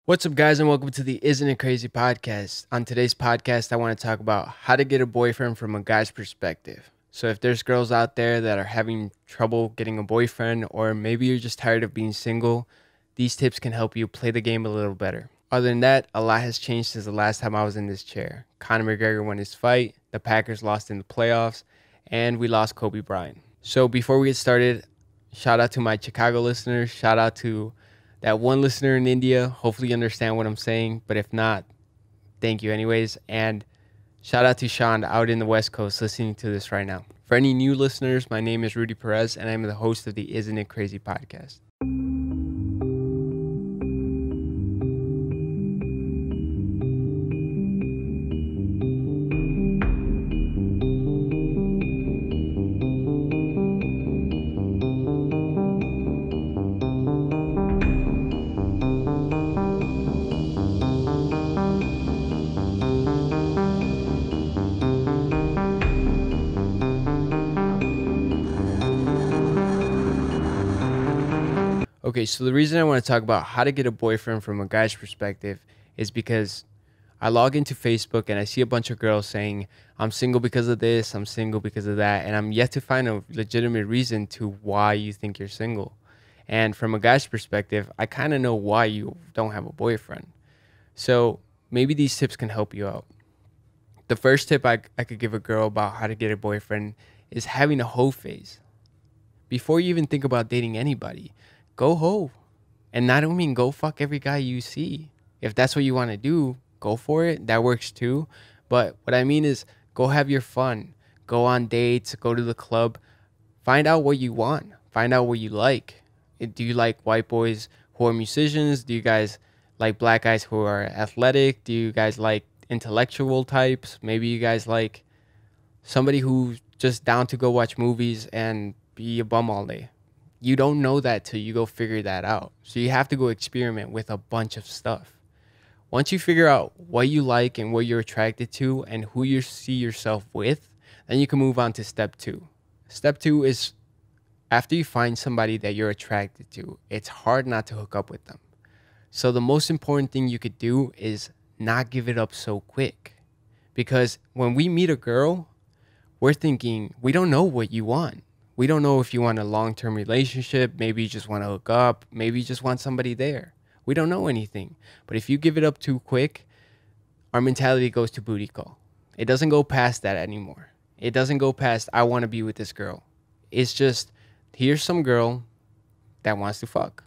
What's up, guys, and welcome to the Isn't It Crazy podcast. On today's podcast, I want to talk about how to get a boyfriend from a guy's perspective. So if there's girls out there that are having trouble getting a boyfriend, or maybe you're just tired of being single, these tips can help you play the game a little better. Other than that, a lot has changed since the last time I was in this chair. Conor Mcgregor won his fight, the Packers lost in the playoffs, and we lost Kobe Bryant. So before we get started, shout out to my Chicago listeners, shout out to that one listener in India. Hopefully you understand what I'm saying, but if not, thank you anyways. And shout out to Sean out in the West Coast listening to this right now. For any new listeners, my name is Rudy Perez, and I'm the host of the Isn't It Crazy podcast. Okay, so the reason I want to talk about how to get a boyfriend from a guy's perspective is because I log into Facebook and I see a bunch of girls saying, I'm single because of this, I'm single because of that, and I'm yet to find a legitimate reason to why you think you're single. And from a guy's perspective, I kind of know why you don't have a boyfriend. So maybe these tips can help you out. The first tip I could give a girl about how to get a boyfriend is having a hoe phase. Before you even think about dating anybody, go hoe. And I don't mean go fuck every guy you see. If that's what you want to do, go for it. That works too. But what I mean is go have your fun. Go on dates, go to the club. Find out what you want. Find out what you like. Do you like white boys who are musicians? Do you guys like black guys who are athletic? Do you guys like intellectual types? Maybe you guys like somebody who's just down to go watch movies and be a bum all day. You don't know that till you go figure that out. So you have to go experiment with a bunch of stuff. Once you figure out what you like and what you're attracted to and who you see yourself with, then you can move on to step two. Step two is after you find somebody that you're attracted to, it's hard not to hook up with them. So the most important thing you could do is not give it up so quick. Because when we meet a girl, we're thinking, we don't know what you want. We don't know if you want a long-term relationship. Maybe you just want to hook up. Maybe you just want somebody there. We don't know anything. But if you give it up too quick, our mentality goes to booty call. It doesn't go past that anymore. It doesn't go past, I want to be with this girl. It's just, here's some girl that wants to fuck.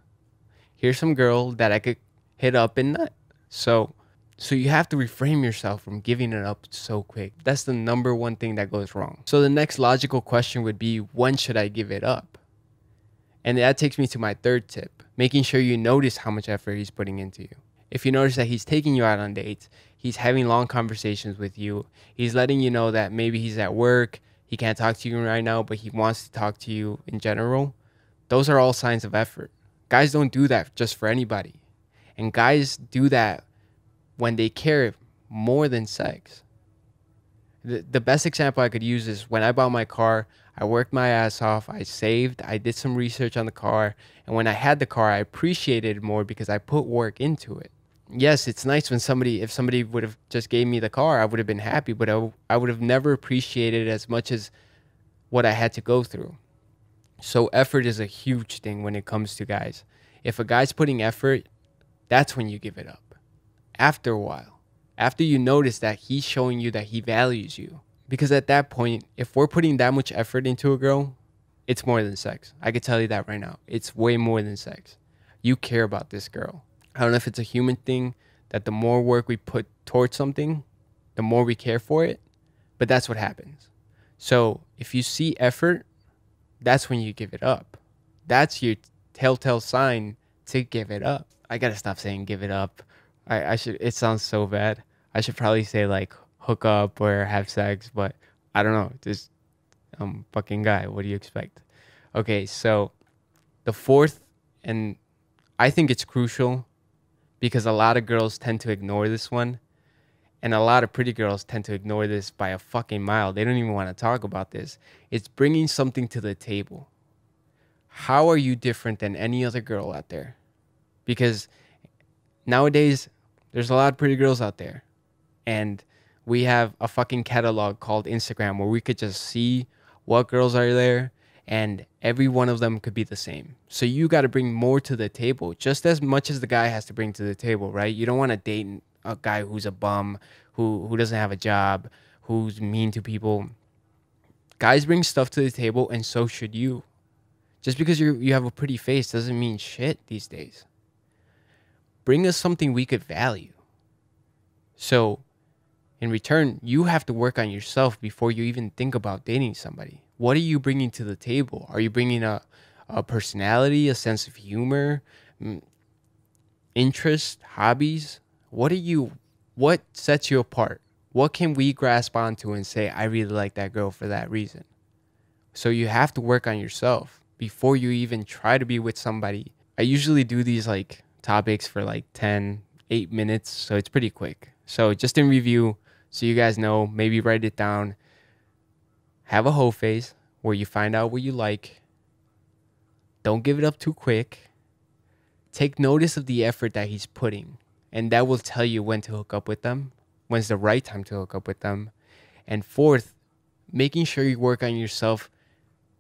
Here's some girl that I could hit up and nut. So you have to reframe yourself from giving it up so quick. That's the number one thing that goes wrong. So the next logical question would be, when should I give it up? And that takes me to my third tip, making sure you notice how much effort he's putting into you. If you notice that he's taking you out on dates, he's having long conversations with you, he's letting you know that maybe he's at work, he can't talk to you right now, but he wants to talk to you in general, those are all signs of effort. Guys don't do that just for anybody. And guys do that when they care more than sex. The best example I could use is when I bought my car, I worked my ass off, I saved, I did some research on the car, and when I had the car, I appreciated it more because I put work into it. Yes, it's nice when if somebody would have just gave me the car, I would have been happy, but I would have never appreciated it as much as what I had to go through. So effort is a huge thing when it comes to guys. If a guy's putting effort, that's when you give it up. After a while, after you notice that he's showing you that he values you. Because at that point, if we're putting that much effort into a girl, it's more than sex. I can tell you that right now. It's way more than sex. You care about this girl. I don't know if it's a human thing that the more work we put towards something, the more we care for it, but that's what happens. So if you see effort, that's when you give it up. That's your telltale sign to give it up. I gotta stop saying give it up. I should, it sounds so bad. I should probably say like hook up or have sex, but I don't know. Just fucking guy. What do you expect? Okay, so the fourth, and I think it's crucial because a lot of girls tend to ignore this one, and a lot of pretty girls tend to ignore this by a fucking mile. They don't even want to talk about this. It's bringing something to the table. How are you different than any other girl out there? Because Nowadays, there's a lot of pretty girls out there. And we have a fucking catalog called Instagram where we could just see what girls are there, and every one of them could be the same. So you got to bring more to the table, just as much as the guy has to bring to the table, right? You don't want to date a guy who's a bum, who doesn't have a job, who's mean to people. Guys bring stuff to the table, and so should you. Just because you have a pretty face doesn't mean shit these days. Bring us something we could value. So in return, you have to work on yourself before you even think about dating somebody. What are you bringing to the table? Are you bringing a personality, a sense of humor, interest, hobbies? What sets you apart? What can we grasp onto and say, I really like that girl for that reason? So you have to work on yourself before you even try to be with somebody. I usually do these like topics for like 8 minutes, so it's pretty quick. So just in review, so you guys know, maybe write it down. Have a hoe phase where you find out what you like. Don't give it up too quick. Take notice of the effort that he's putting, and that will tell you when to hook up with them, when's the right time to hook up with them. And fourth, making sure you work on yourself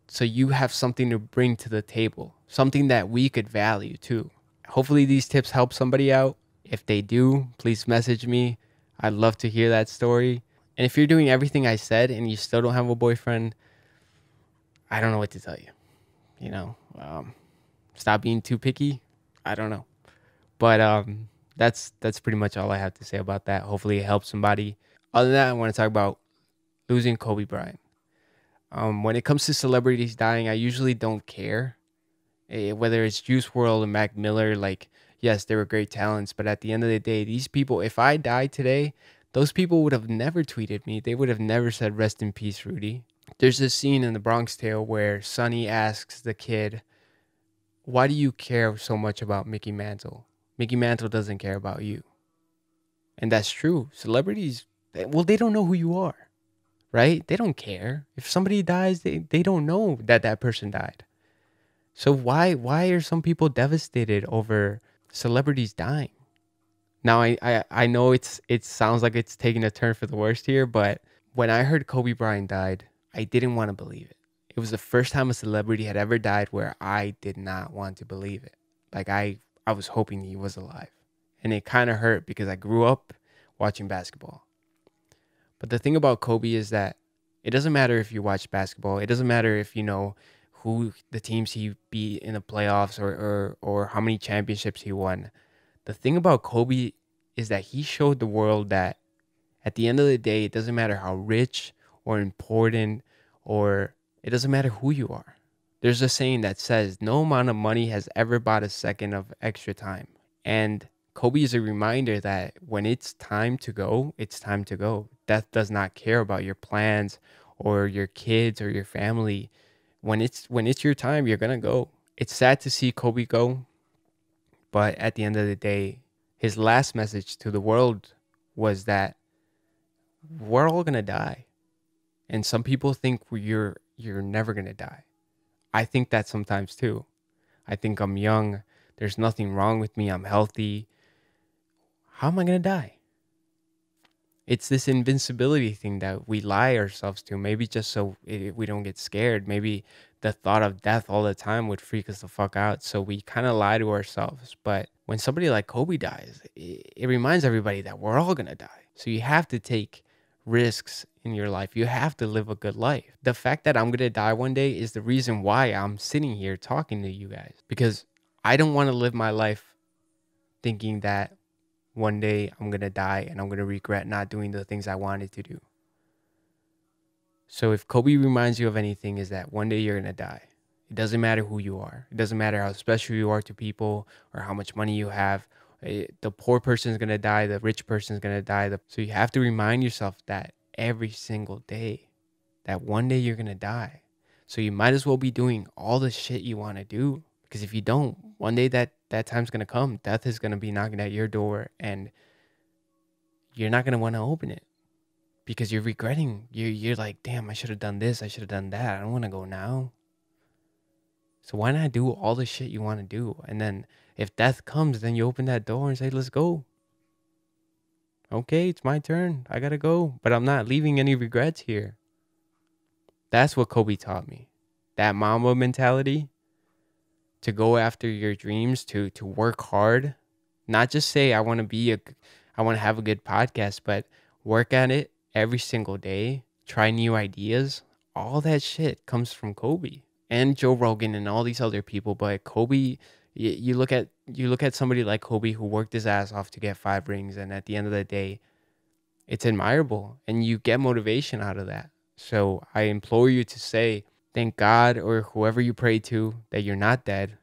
so you have something to bring to the table, something that we could value too. Hopefully these tips help somebody out. If they do, please message me. I'd love to hear that story. And if you're doing everything I said and you still don't have a boyfriend, I don't know what to tell you. You know, stop being too picky. I don't know. But that's pretty much all I have to say about that. Hopefully it helps somebody. Other than that, I want to talk about losing Kobe Bryant. When it comes to celebrities dying, I usually don't care. Whether it's Juice WRLD and Mac Miller, like, yes, they were great talents, but at the end of the day, these people, if I died today, those people would have never tweeted me. They would have never said, rest in peace, Rudy. There's this scene in The Bronx Tale where Sonny asks the kid, why do you care so much about Mickey Mantle? Mickey Mantle doesn't care about you. And that's true. Celebrities, well, they don't know who you are, right? They don't care. If somebody dies, they don't know that that person died. So why are some people devastated over celebrities dying? Now, I know it sounds like it's taking a turn for the worst here, but when I heard Kobe Bryant died, I didn't want to believe it. It was the first time a celebrity had ever died where I did not want to believe it. Like I was hoping he was alive. And it kind of hurt because I grew up watching basketball. But the thing about Kobe is that it doesn't matter if you watch basketball. It doesn't matter if you know who the teams he beat in the playoffs or how many championships he won. The thing about Kobe is that he showed the world that at the end of the day, it doesn't matter how rich or important, or it doesn't matter who you are. There's a saying that says no amount of money has ever bought a second of extra time. And Kobe is a reminder that when it's time to go, it's time to go. Death does not care about your plans or your kids or your family. When it's your time, you're going to go. It's sad to see Kobe go, but at the end of the day, his last message to the world was that we're all going to die. And some people think you're never going to die. I think that sometimes too. I think I'm young. There's nothing wrong with me. I'm healthy. How am I going to die? It's this invincibility thing that we lie ourselves to. Maybe just so we don't get scared. Maybe the thought of death all the time would freak us the fuck out. So we kind of lie to ourselves. But when somebody like Kobe dies, it reminds everybody that we're all going to die. So you have to take risks in your life. You have to live a good life. The fact that I'm going to die one day is the reason why I'm sitting here talking to you guys. Because I don't want to live my life thinking that one day I'm going to die and I'm going to regret not doing the things I wanted to do. So if Kobe reminds you of anything, is that one day you're going to die. It doesn't matter who you are. It doesn't matter how special you are to people or how much money you have. The poor person is going to die. The rich person is going to die. So you have to remind yourself that every single day, that one day you're going to die. So you might as well be doing all the shit you want to do. Because if you don't, one day that time's going to come. Death is going to be knocking at your door and you're not going to want to open it because you're regretting. You're like, damn, I should have done this. I should have done that. I don't want to go now. So why not do all the shit you want to do? And then If death comes, then you open that door and say, let's go. Okay, it's my turn. I gotta go. But I'm not leaving any regrets here. That's what Kobe taught me. That Mamba mentality, to go after your dreams, to work hard. Not just say I want to have a good podcast, but work at it every single day. Try new ideas. All that shit comes from Kobe and Joe Rogan and all these other people. But Kobe, you look at somebody like Kobe who worked his ass off to get 5 rings, and at the end of the day, it's admirable, and you get motivation out of that. So I implore you to say, thank God or whoever you pray to that you're not dead,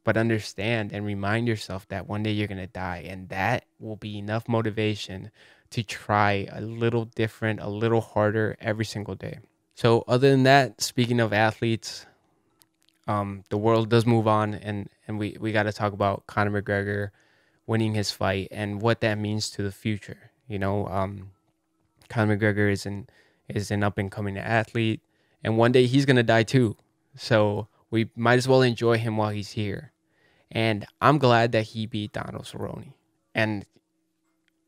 but understand and remind yourself that one day you're going to die. And that will be enough motivation to try a little different, a little harder every single day. So other than that, speaking of athletes, the world does move on, and we got to talk about Conor McGregor winning his fight and what that means to the future. Conor McGregor is an up and coming athlete, and one day he's gonna die too. So we might as well enjoy him while he's here. And I'm glad that he beat Donald Cerrone. And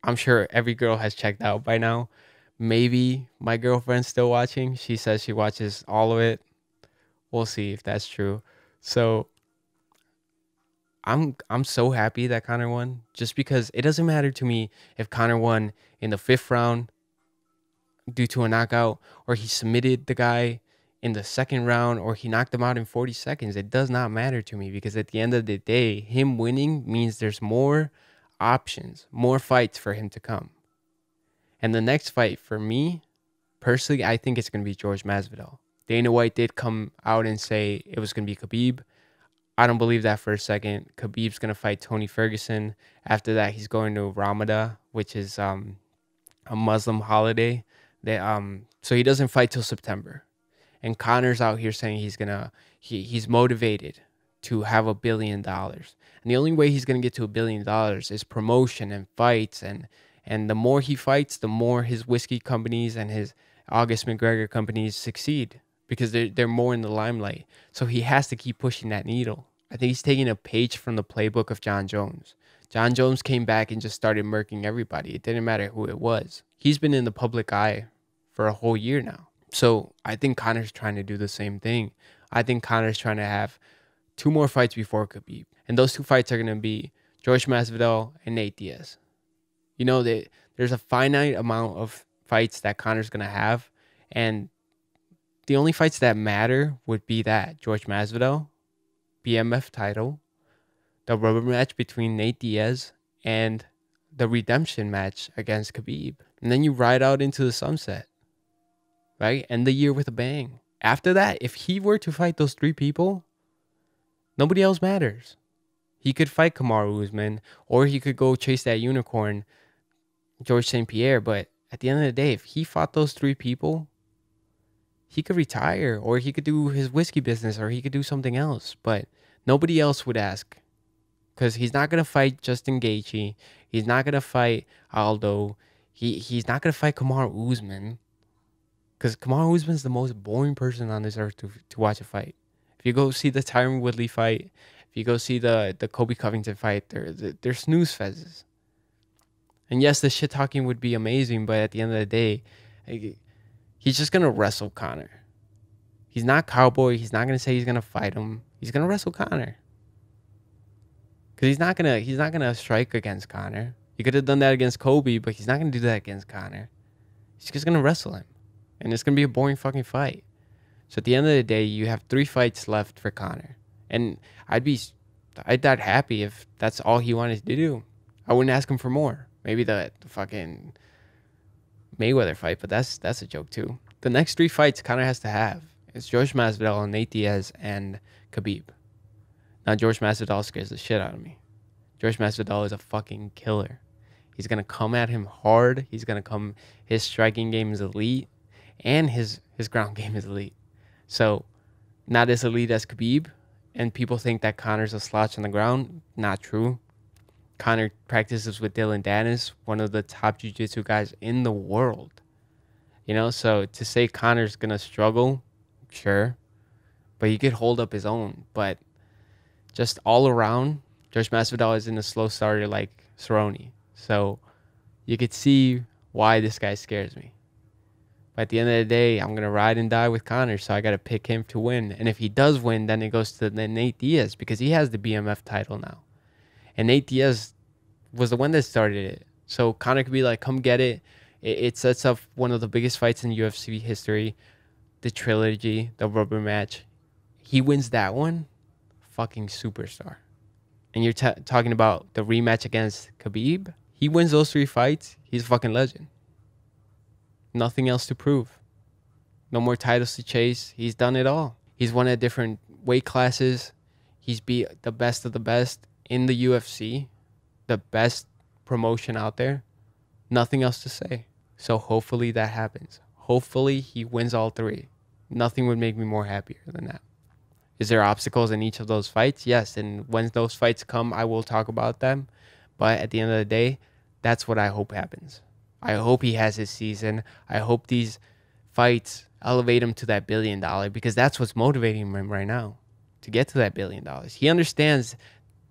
I'm sure every girl has checked out by now. Maybe my girlfriend's still watching. She says she watches all of it. We'll see if that's true. So I'm so happy that Conor won, just because it doesn't matter to me if Conor won in the 5th round due to a knockout, or he submitted the guy in the 2nd round, or he knocked him out in 40 seconds. It does not matter to me, because at the end of the day, him winning means there's more options, more fights for him to come. And the next fight for me, personally, I think it's going to be George Masvidal. Dana White did come out and say it was going to be Khabib. I don't believe that for a second. Khabib's going to fight Tony Ferguson. After that, he's going to Ramadan, which is a Muslim holiday. So he doesn't fight till September. And Conor's out here saying he's motivated to have $1 billion. And the only way he's going to get to $1 billion is promotion and fights. And the more he fights, the more his whiskey companies and his August McGregor companies succeed, because they're more in the limelight. So he has to keep pushing that needle. I think he's taking a page from the playbook of John Jones. John Jones came back and just started murking everybody. It didn't matter who it was. He's been in the public eye for a whole year now. So I think Conor's trying to do the same thing. I think Conor's trying to have 2 more fights before Khabib. And those 2 fights are going to be George Masvidal and Nate Diaz. There's a finite amount of fights that Conor's going to have. And the only fights that matter would be that George Masvidal, BMF title, the rubber match between Nate Diaz, and the redemption match against Khabib. And then you ride out into the sunset, right? End the year with a bang. After that, if he were to fight those 3 people, nobody else matters. He could fight Kamaru Usman, or he could go chase that unicorn, George St. Pierre. But at the end of the day, if he fought those 3 people, he could retire, or he could do his whiskey business, or he could do something else. But nobody else would ask, because he's not going to fight Justin Gaethje. He's not going to fight Aldo. He's not going to fight Kamaru Usman, because Kamaru Usman's the most boring person on this earth to watch a fight. If you go see the Tyron Woodley fight, if you go see the Kobe Covington fight, they're snooze fezzes. And yes, the shit talking would be amazing, but at the end of the day, he's just going to wrestle Conor. He's not Cowboy. He's not going to say he's going to fight him. He's going to wrestle Conor. Because he's not going to strike against Conor. He could have done that against Kobe, but he's not going to do that against Conor. He's just going to wrestle him. And it's going to be a boring fucking fight. So at the end of the day, you have 3 fights left for Conor. And I'd that happy if that's all he wanted to do. I wouldn't ask him for more. Maybe the fucking Mayweather fight, but that's a joke too. The next 3 fights Conor has to have is George Masvidal, Nate Diaz, and Khabib. Now, George Masvidal scares the shit out of me. George Masvidal is a fucking killer. He's going to come at him hard. He's going to come... His striking game is elite, and his ground game is elite. So, not as elite as Khabib, and people think that Conor's a slouch on the ground. Not true. Conor practices with Dylan Dennis, one of the top jiu-jitsu guys in the world. So to say Conor's going to struggle, sure. But he could hold up his own. But just all around, George Masvidal isn't a slow starter like Cerrone. So you could see why this guy scares me. But at the end of the day, I'm going to ride and die with Conor, so I got to pick him to win. And if he does win, then it goes to Nate Diaz because he has the BMF title now. And Nate Diaz was the one that started it. So Conor could be like, come get it. It sets up one of the biggest fights in UFC history, the trilogy, the rubber match. He wins that one, fucking superstar. And you're talking about the rematch against Khabib. He wins those 3 fights. He's a fucking legend. Nothing else to prove. No more titles to chase. He's done it all. He's won at different weight classes. He's beat the best of the best in the UFC. The best promotion out there. Nothing else to say. So hopefully that happens. Hopefully he wins all 3. Nothing would make me more happier than that. Is there obstacles in each of those fights? Yes. And when those fights come, I will talk about them. But at the end of the day, that's what I hope happens. I hope he has his season. I hope these fights elevate him to that $1 billion because that's what's motivating him right now, to get to that $1 billion. He understands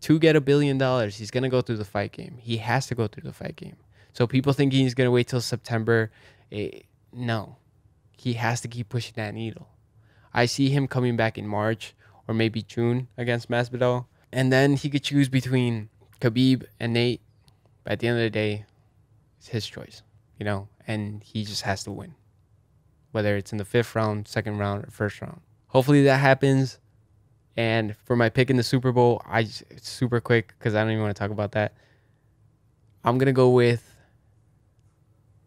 to get $1 billion, he's going to go through the fight game. He has to go through the fight game. So people thinking he's going to wait till September, no. He has to keep pushing that needle. I see him coming back in March or maybe June against Masvidal. And then he could choose between Khabib and Nate. But at the end of the day, it's his choice, you know, and he just has to win, whether it's in the 5th round, 2nd round, or 1st round. Hopefully that happens. And for my pick in the Super Bowl, it's super quick because I don't even want to talk about that. I'm going to go with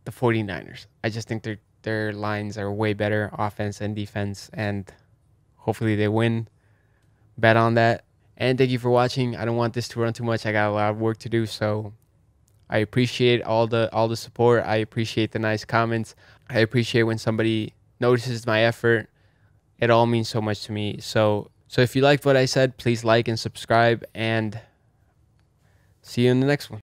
the 49ers. I just think their lines are way better, offense and defense, and hopefully they win. Bet on that. And thank you for watching. I don't want this to run too much. I got a lot of work to do, so I appreciate all the support. I appreciate the nice comments. I appreciate when somebody notices my effort. It all means so much to me. So if you liked what I said, please like and subscribe, and see you in the next one.